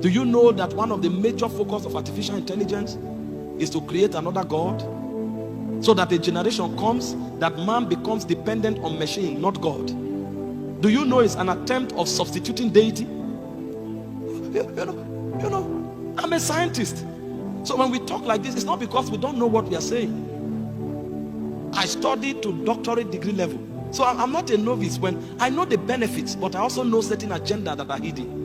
Do you know that one of the major focus of artificial intelligence is to create another God? So that a generation comes that man becomes dependent on machine, not God. Do you know it's an attempt of substituting deity? You know, I'm a scientist. So when we talk like this, it's not because we don't know what we are saying. I studied to doctorate degree level. So I'm not a novice when I know the benefits, but I also know certain agenda that are hidden.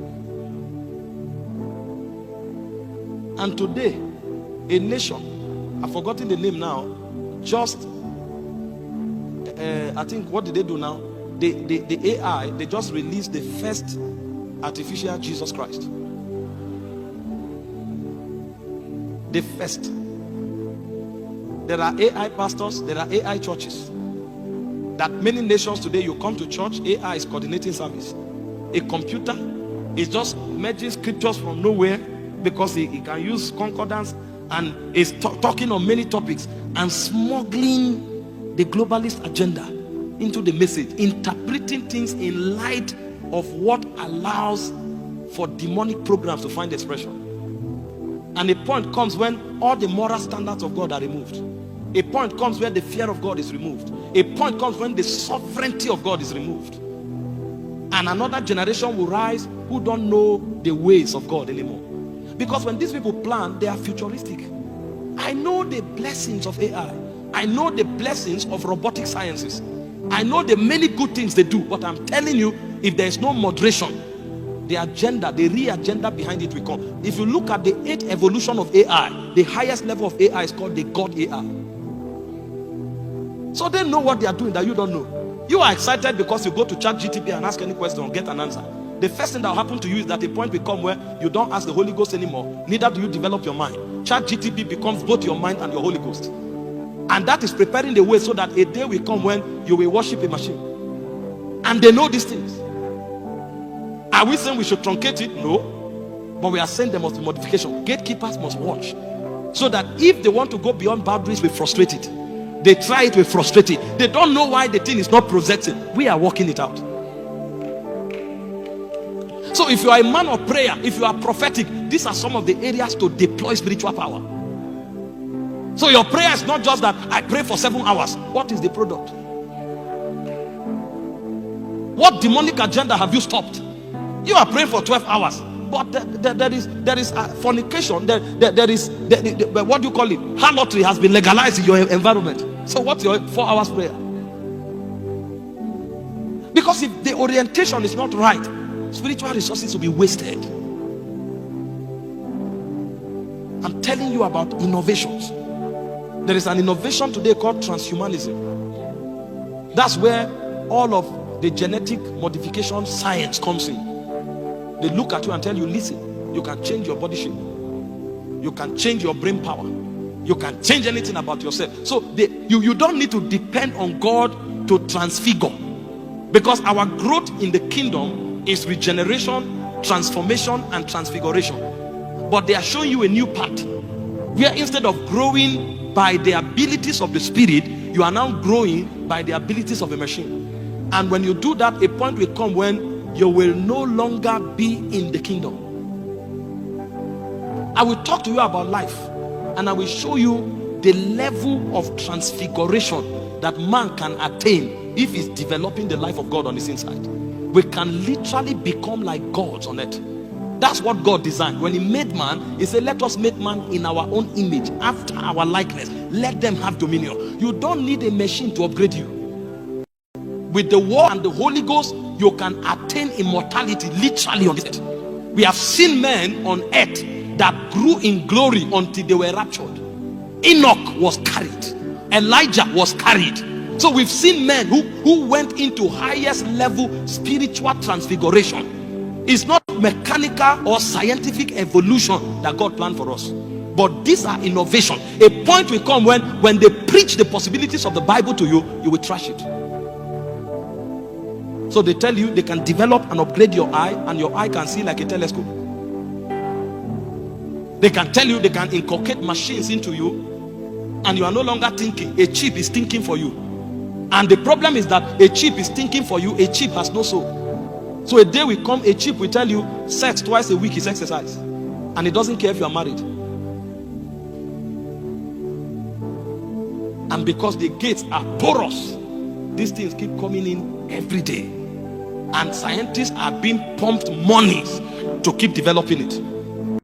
And today, a nation, I've forgotten the name now, just I think, what did they do now? The AI, they just released the first artificial Jesus Christ. The first. There are AI pastors, there are AI churches. That many nations today, you come to church, AI is coordinating service. A computer is just merging scriptures from nowhere because he can use concordance and is talking on many topics and smuggling the globalist agenda into the message, interpreting things in light of what allows for demonic programs to find expression. And a point comes when all the moral standards of God are removed. A point comes where the fear of God is removed. A point comes when the sovereignty of God is removed. And another generation will rise who don't know the ways of God anymore. Because when these people plan, they are futuristic. I know the blessings of AI. I know the blessings of robotic sciences. I know the many good things they do. But I'm telling you, if there is no moderation, the agenda, the re-agenda behind it will come. If you look at the 8th evolution of AI, the highest level of AI is called the God AI. So they know what they are doing that you don't know. You are excited because you go to ChatGPT and ask any question and get an answer. The first thing that will happen to you is that a point will come where you don't ask the Holy Ghost anymore. Neither do you develop your mind. ChatGPT becomes both your mind and your Holy Ghost. And that is preparing the way so that a day will come when you will worship a machine. And they know these things. Are we saying we should truncate it? No. But we are saying there must be modification. Gatekeepers must watch. So that if they want to go beyond boundaries, we're frustrated. They try it, we're frustrated. They don't know why the thing is not processing. We are working it out. So if you are a man of prayer, if you are prophetic, these are some of the areas to deploy spiritual power. So your prayer is not just that I pray for 7 hours. What is the product? What demonic agenda have you stopped? You are praying for 12 hours. But there is fornication. There is what do you call it? Harlotry has been legalized in your environment. So what's your 4 hours prayer? Because if the orientation is not right, spiritual resources will be wasted. I'm telling you about innovations. There is an innovation today called transhumanism. That's where all of the genetic modification science comes in. They look at you and tell you, listen, you can change your body shape. You can change your brain power. You can change anything about yourself. So you don't need to depend on God to transfigure. Because our growth in the kingdom is regeneration, transformation, and transfiguration. But they are showing you a new path. Where instead of growing by the abilities of the spirit, you are now growing by the abilities of a machine. And when you do that, a point will come when you will no longer be in the kingdom. I will talk to you about life, and I will show you the level of transfiguration that man can attain if he's developing the life of God on his inside. We can literally become like gods on earth. That's what God designed. When he made man, he said, let us make man in our own image, after our likeness. Let them have dominion. You don't need a machine to upgrade you. With the word and the Holy Ghost, you can attain immortality literally on this earth. We have seen men on earth that grew in glory until they were raptured. Enoch was carried. Elijah was carried. So we've seen men who went into highest level spiritual transfiguration. It's not mechanical or scientific evolution that God planned for us. But these are innovation. A point will come when they preach the possibilities of the Bible to you, you will trash it. So they tell you they can develop and upgrade your eye, and your eye can see like a telescope. They can tell you they can inculcate machines into you, and you are no longer thinking. A chip is thinking for you. And the problem is that a chip is thinking for you, a chip has no soul. So a day will come, a chip will tell you sex twice a week is exercise, and it doesn't care if you are married. And because the gates are porous, these things keep coming in every day, and scientists are being pumped monies to keep developing it.